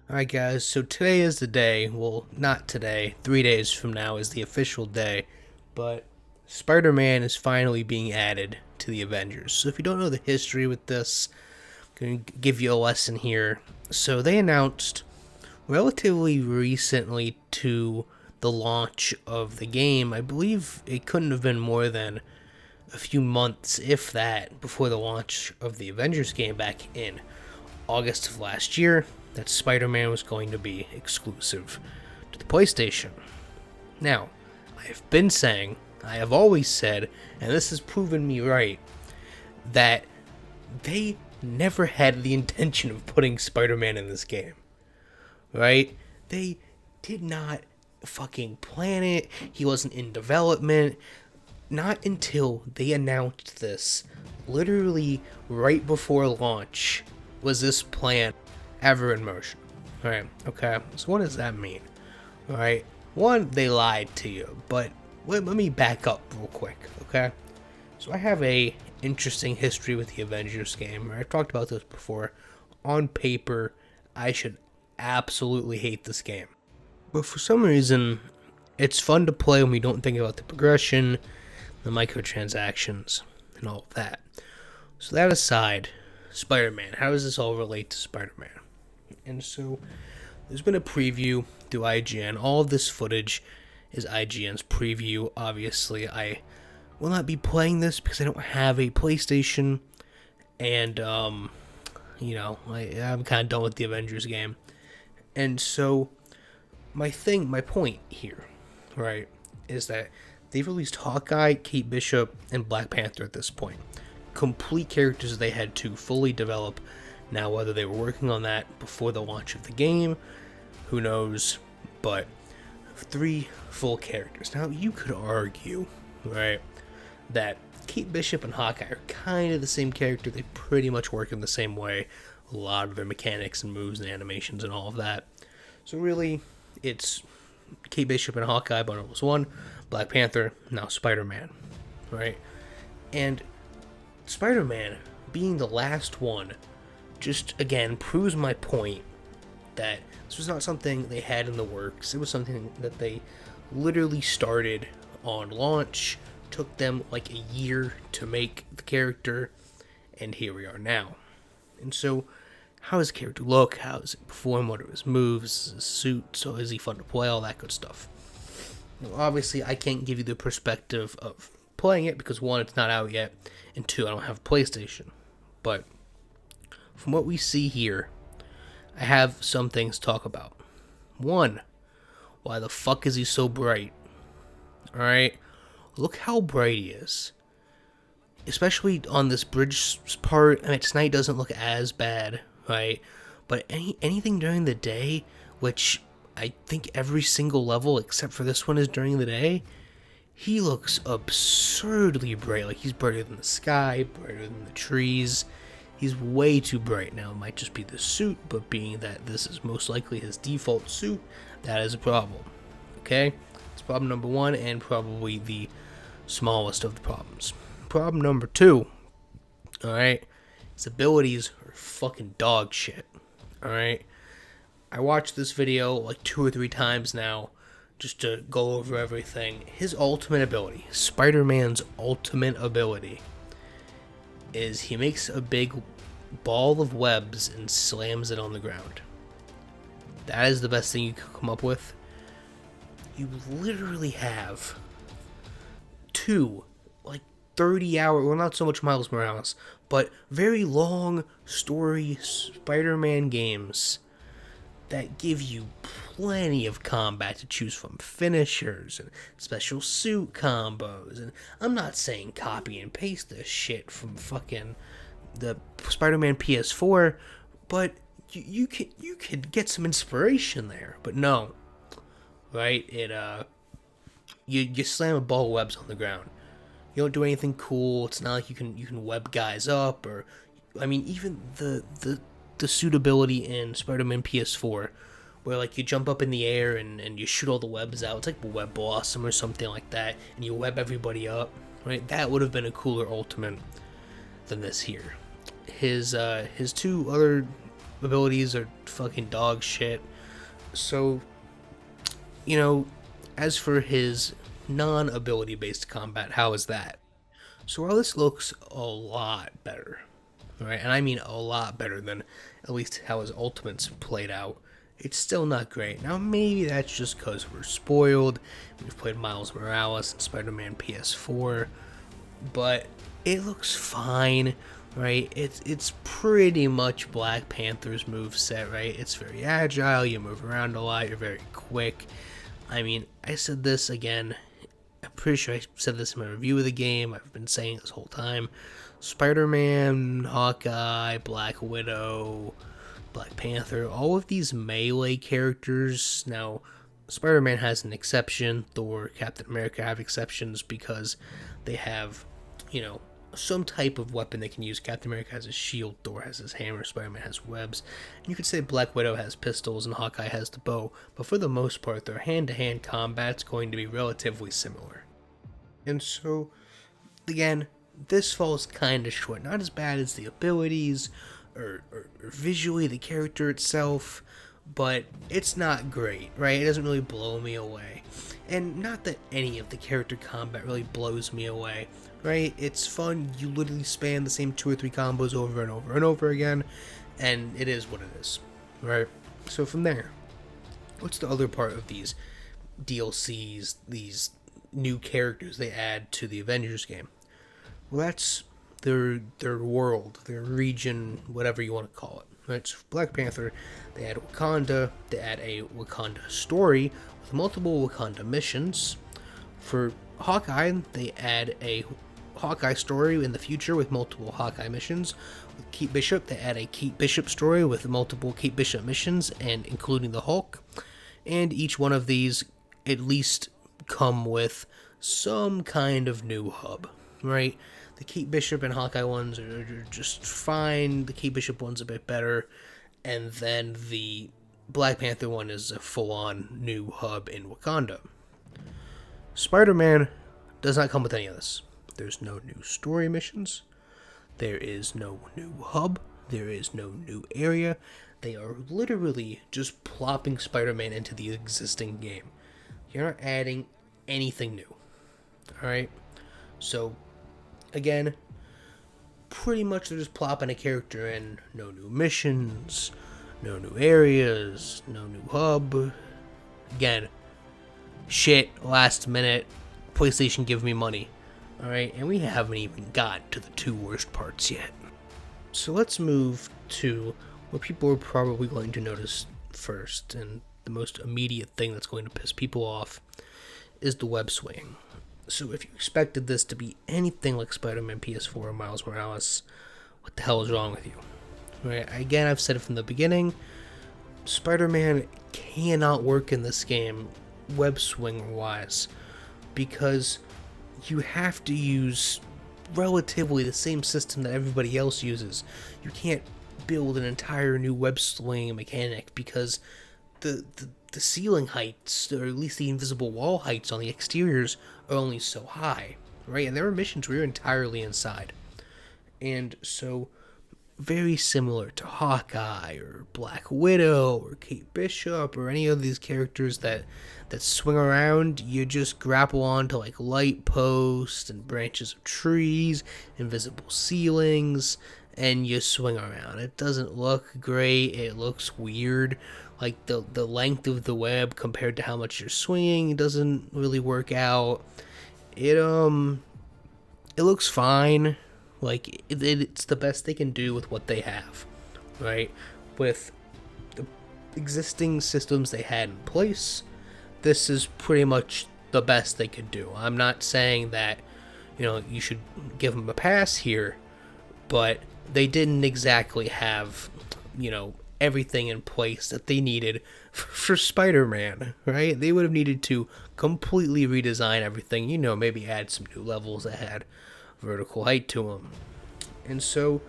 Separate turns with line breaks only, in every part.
Alright guys, so today is the day, well not today, 3 days from now is the official day, but Spider-Man is finally being added to the Avengers. So if you don't know the history with this, I'm going to give you a lesson here. So they announced relatively recently to the launch of the game, I believe it couldn't have been more than a few months, if that, before the launch of the Avengers game back in August of last year, that Spider-Man was going to be exclusive to the PlayStation. Now, I have been saying, I have always said, and this has proven me right, that they never had the intention of putting Spider-Man in this game. Right? They did not fucking plan it. He wasn't in development. Not until they announced this, literally right before launch, was this plan ever in motion. Alright, okay, so what does that mean? Alright, one, they lied to you, but let me back up real quick, okay? So I have a interesting history with the Avengers game. I've talked about this before. On paper, I should absolutely hate this game. But for some reason, it's fun to play when we don't think about the progression, the microtransactions, and all of that. So that aside, Spider-Man, how does this all relate to Spider-Man? And so, there's been a preview through IGN. All of this footage is IGN's preview. Obviously, I will not be playing this because I don't have a PlayStation. And, I'm kind of done with the Avengers game. And so, my point here, right, is that they've released Hawkeye, Kate Bishop, and Black Panther at this point. Complete characters they had to fully develop. Now, whether they were working on that before the launch of the game, who knows, but 3 full characters. Now, you could argue, right, that Kate Bishop and Hawkeye are kind of the same character. They pretty much work in the same way. A lot of their mechanics and moves and animations and all of that. So really, it's Kate Bishop and Hawkeye bundle was 1, Black Panther, now Spider-Man, right? And Spider-Man being the last one just, again, proves my point that this was not something they had in the works. It was something that they literally started on launch, took them like a year to make the character, and here we are now. And so, how does the character look? How does it perform? What are his moves? His suit? So is he fun to play? All that good stuff. Now, obviously, I can't give you the perspective of playing it because 1, it's not out yet, and 2, I don't have a PlayStation. But from what we see here, I have some things to talk about. 1, why the fuck is he so bright? Alright, look how bright he is. Especially on this bridge part. I mean, tonight doesn't look as bad, right? But anything during the day, which I think every single level except for this one is during the day, he looks absurdly bright. Like, he's brighter than the sky, brighter than the trees. He's way too bright. Now, it might just be the suit, but being that this is most likely his default suit, that is a problem. Okay? It's problem number 1, and probably the smallest of the problems. Problem number 2, alright? His abilities are fucking dog shit. Alright? I watched this video like 2 or 3 times now, just to go over everything. His ultimate ability, Spider-Man's ultimate ability, is he makes a big ball of webs and slams it on the ground. That is the best thing you could come up with. You literally have 2, like 30-hour, well, not so much Miles Morales, but very long story Spider-Man games that give you plenty of combat to choose from, finishers and special suit combos. And I'm not saying copy and paste this shit from fucking the Spider-Man PS4, but you could get some inspiration there. But no, right? You slam a ball of webs on the ground. You don't do anything cool. It's not like you can web guys up, or I mean, even the suitability in Spider-Man PS4, where like you jump up in the air and you shoot all the webs out. It's like Web Blossom or something like that, and you web everybody up, right? That would have been a cooler ultimate than this here. His 2 other abilities are fucking dog shit. So, you know, as for his non-ability based combat, how is that? So while this looks a lot better, right, and I mean a lot better than at least how his ultimates played out, it's still not great. Now maybe that's just because we're spoiled. We've played Miles Morales and Spider-Man PS4, but it looks fine, right? It's pretty much Black Panther's moveset, right? It's very agile, you move around a lot, you're very quick. I mean, I said this again, I'm pretty sure I said this in my review of the game, I've been saying this whole time. Spider-Man, Hawkeye, Black Widow, Black Panther, all of these melee characters. Now, Spider-Man has an exception, Thor, Captain America have exceptions because they have, you know, some type of weapon they can use. Captain America has a shield, Thor has his hammer, Spider-Man has webs. And you could say Black Widow has pistols and Hawkeye has the bow, but for the most part, their hand-to-hand combat's going to be relatively similar. And so, again, this falls kind of short. Not as bad as the abilities or visually the character itself, but it's not great, right? It doesn't really blow me away. And not that any of the character combat really blows me away, right? It's fun. You literally spam the same 2 or 3 combos over and over and over again, and it is what it is, right? So from there, what's the other part of these DLCs, these new characters they add to the Avengers game? Well, that's their world, their region, whatever you want to call it. Right? So for Black Panther, they add Wakanda, they add a Wakanda story with multiple Wakanda missions. For Hawkeye, they add a Hawkeye story in the future with multiple Hawkeye missions. With Kate Bishop, they add a Kate Bishop story with multiple Kate Bishop missions, and including the Hulk. And each one of these at least come with some kind of new hub, right? The Kate Bishop and Hawkeye ones are just fine. The Kate Bishop one's a bit better. And then the Black Panther one is a full-on new hub in Wakanda. Spider-Man does not come with any of this. There's no new story missions. There is no new hub. There is no new area. They are literally just plopping Spider-Man into the existing game. You're not adding anything new. Alright? So, again, pretty much they're just plopping a character in. No new missions, no new areas, no new hub. Again, shit, last minute, PlayStation give me money. Alright, and we haven't even got to the 2 worst parts yet. So let's move to what people are probably going to notice first, and the most immediate thing that's going to piss people off is the web swinging. So if you expected this to be anything like Spider-Man PS4 or Miles Morales, what the hell is wrong with you? Right? Again, I've said it from the beginning, Spider-Man cannot work in this game web swing wise because you have to use relatively the same system that everybody else uses. You can't build an entire new web swing mechanic because the ceiling heights, or at least the invisible wall heights on the exteriors, are only so high, right? And there are missions where you're entirely inside. And so, very similar to Hawkeye, or Black Widow, or Kate Bishop, or any of these characters that swing around, you just grapple onto like light posts and branches of trees, invisible ceilings, and you swing around. It doesn't look great, it looks weird. Like, the length of the web compared to how much you're swinging doesn't really work out. It looks fine. Like, it's the best they can do with what they have, right? With the existing systems they had in place, this is pretty much the best they could do. I'm not saying that, you should give them a pass here, but they didn't exactly have, everything in place that they needed for Spider-Man, right? They would have needed to completely redesign everything, maybe add some new levels that had vertical height to them. And so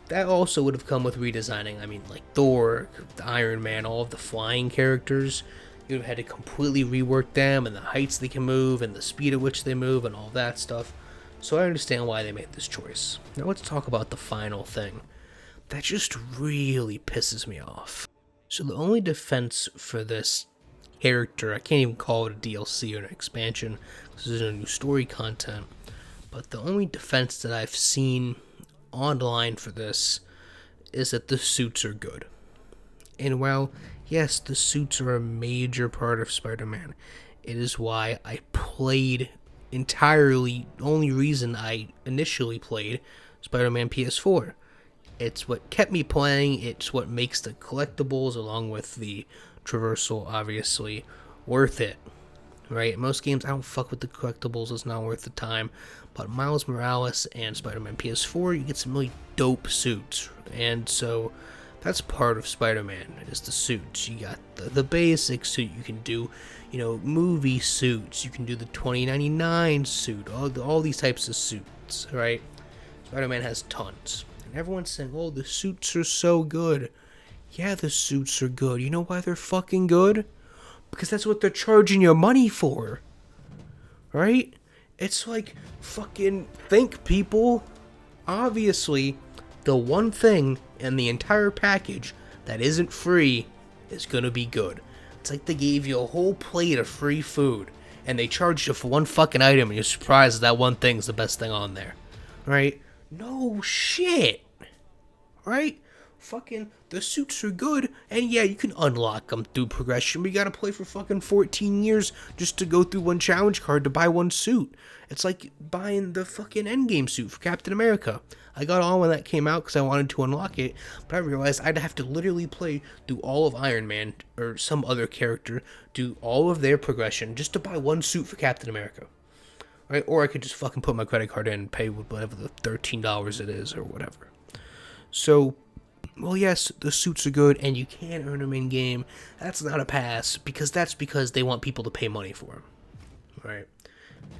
that also would have come with redesigning. I mean, like Thor, the Iron Man, all of the flying characters, you would have had to completely rework them and the heights they can move and the speed at which they move and all that stuff. So I understand why they made this choice. Now let's talk about the final thing. that just really pisses me off. So the only defense for this character, I can't even call it a DLC or an expansion because there's no new story content, but the only defense that I've seen online for this is that the suits are good. And while, yes, the suits are a major part of Spider-Man, it is why I played entirely, the only reason I initially played Spider-Man PS4. It's what kept me playing, it's what makes the collectibles, along with the traversal, obviously, worth it. Right? In most games, I don't fuck with the collectibles, it's not worth the time. But Miles Morales and Spider-Man PS4, you get some really dope suits. And so, that's part of Spider-Man, is the suits. You got the basic suit, you can do, movie suits, you can do the 2099 suit, all these types of suits, right? Spider-Man has tons. And everyone's saying, oh, the suits are so good. Yeah, the suits are good. You know why they're fucking good? Because that's what they're charging your money for. Right? It's like, fucking think, people. Obviously, the one thing in the entire package that isn't free is gonna be good. It's like they gave you a whole plate of free food, and they charged you for one fucking item, and you're surprised that one thing's the best thing on there. Right? No shit. Right? Fucking, the suits are good, and yeah, you can unlock them through progression, but you gotta play for fucking 14 years just to go through one challenge card to buy one suit. It's like buying the fucking endgame suit for Captain America. I got on when that came out because I wanted to unlock it, but I realized I'd have to literally play through all of Iron Man, or some other character, do all of their progression just to buy one suit for Captain America. Right? Or I could just fucking put my credit card in and pay whatever the $13 it is, or whatever. So, well, yes, the suits are good, and you can earn them in-game. That's not a pass, because they want people to pay money for them. Right?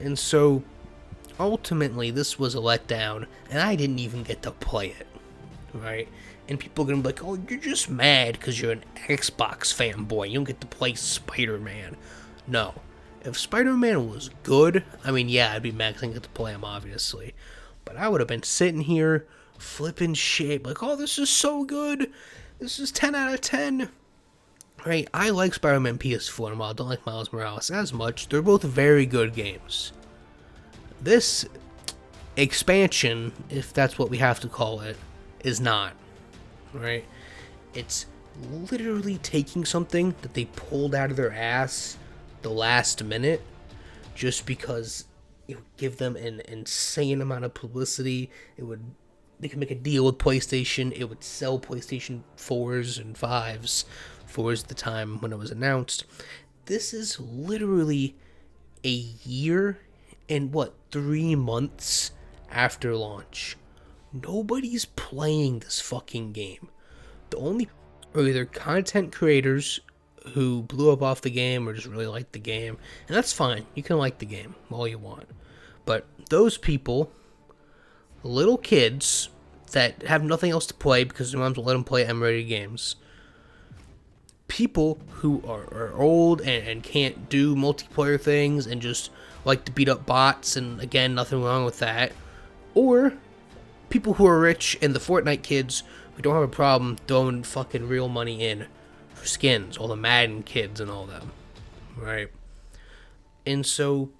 And so, ultimately, this was a letdown, and I didn't even get to play it. Right? And people are going to be like, oh, you're just mad because you're an Xbox fanboy. You don't get to play Spider-Man. No. If Spider-Man was good, I mean, yeah, I'd be mad because I didn't get to play him, obviously. But I would have been sitting here flipping shit, like, oh, this is so good, this is 10 out of 10, right? I like Spider-Man PS4, and while I don't like Miles Morales as much, they're both very good games. This expansion, if that's what we have to call it, is not, right? It's literally taking something that they pulled out of their ass the last minute, just because it would give them an insane amount of publicity. They could make a deal with PlayStation. It would sell PlayStation 4s and 5s. 4s at the time when it was announced. This is literally a year and 3 months after launch. Nobody's playing this fucking game. The only are either content creators who blew up off the game or just really like the game. And that's fine. You can like the game all you want. But those people, little kids that have nothing else to play because their moms will let them play M-rated games, people who are old and can't do multiplayer things and just like to beat up bots, and again, nothing wrong with that, or people who are rich and the Fortnite kids who don't have a problem throwing fucking real money in for skins, all the Madden kids and all them, right? And so,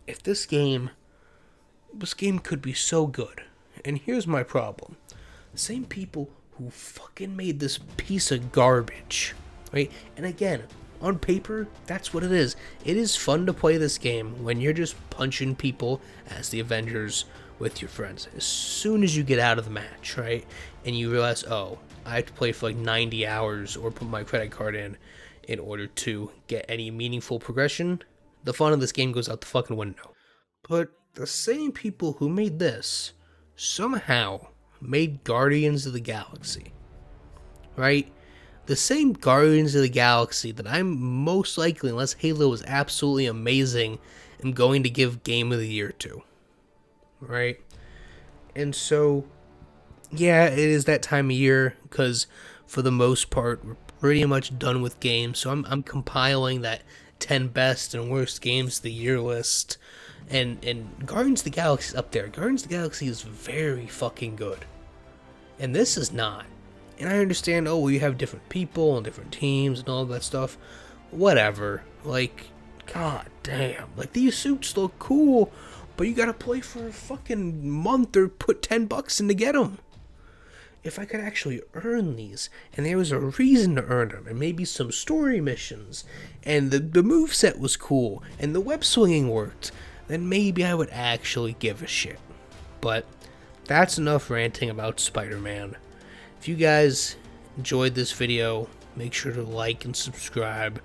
if this game could be so good. And here's my problem. The same people who fucking made this piece of garbage, right? And again, on paper, that's what it is. It is fun to play this game when you're just punching people as the Avengers with your friends. As soon as you get out of the match, right? And you realize, oh, I have to play for like 90 hours or put my credit card in order to get any meaningful progression, the fun of this game goes out the fucking window. But the same people who made this somehow made Guardians of the Galaxy, right? The same Guardians of the Galaxy that I'm most likely, unless Halo is absolutely amazing, am going to give Game of the Year to, right? And so, yeah, it is that time of year, because for the most part, we're pretty much done with games, so I'm compiling that 10 best and worst games of the year list. And Guardians of the Galaxy is up there. Guardians of the Galaxy is very fucking good. And this is not. And I understand, oh, well, you have different people and different teams and all that stuff. Whatever. Like, god damn. Like, these suits look cool, but you gotta play for a fucking month or put $10 in to get them. If I could actually earn these, and there was a reason to earn them, and maybe some story missions, and the moveset was cool, and the web swinging worked, then maybe I would actually give a shit. But that's enough ranting about Spider-Man. If you guys enjoyed this video, make sure to like and subscribe.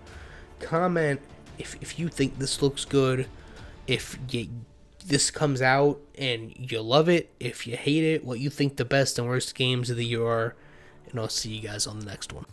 Comment if you think this looks good, if this comes out and you love it, if you hate it, what you think the best and worst games of the year are, and I'll see you guys on the next one.